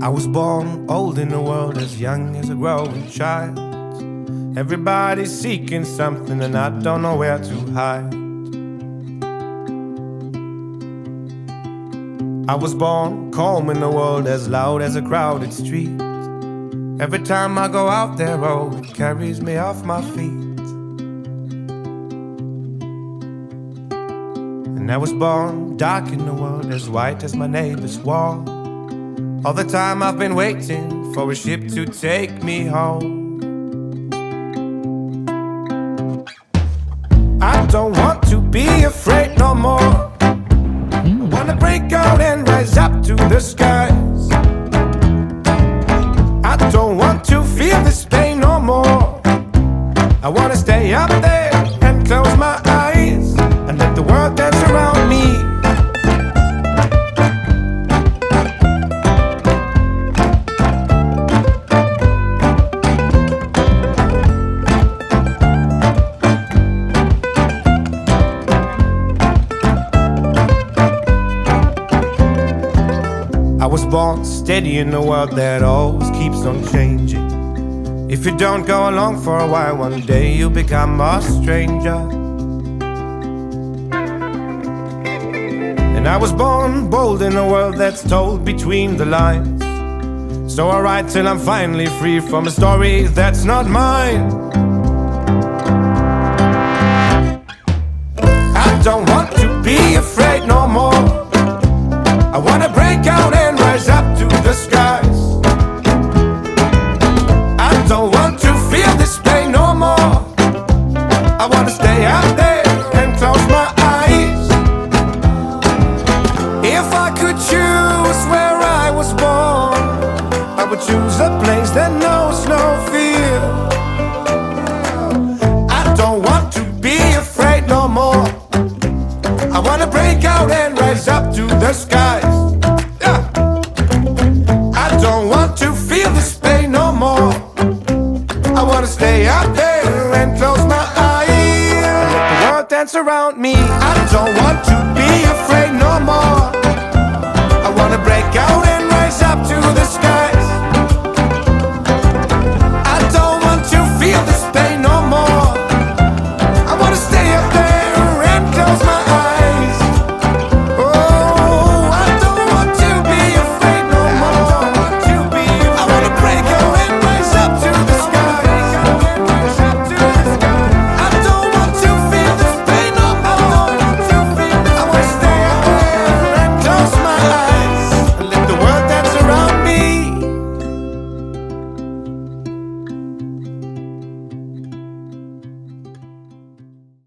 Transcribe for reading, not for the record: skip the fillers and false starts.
I was born old in the world, as young as a growing child. Everybody's seeking something and I don't know where to hide. I was born calm in the world, as loud as a crowded street. Every time I go out there, oh, it carries me off my feet. And I was born dark in the world, as white as my neighbor's wall. All the time I've been waiting for a ship to take me home. I don't want to be afraid no more. I wanna break out and rise up to the skies. I don't want to feel this pain no more. I wanna stay up there and close my eyes and let the world dance around me. I was born steady in a world that always keeps on changing. If you don't go along for a while, one day you become a stranger. And I was born bold in a world that's told between the lines. So I write till I'm finally free from a story that's not mine. I don't want to be afraid no more. I wanna break out and rise up to the skies. I don't want to feel this pain no more. I wanna stay out there and close my eyes. If I could choose where I was born, I would choose a place that knows no fear. I don't want to be afraid no more. I wanna break out and rise up to the skies. I wanna stay out there and close my eyes and let the world dance around me. I don't want to be afraid no more.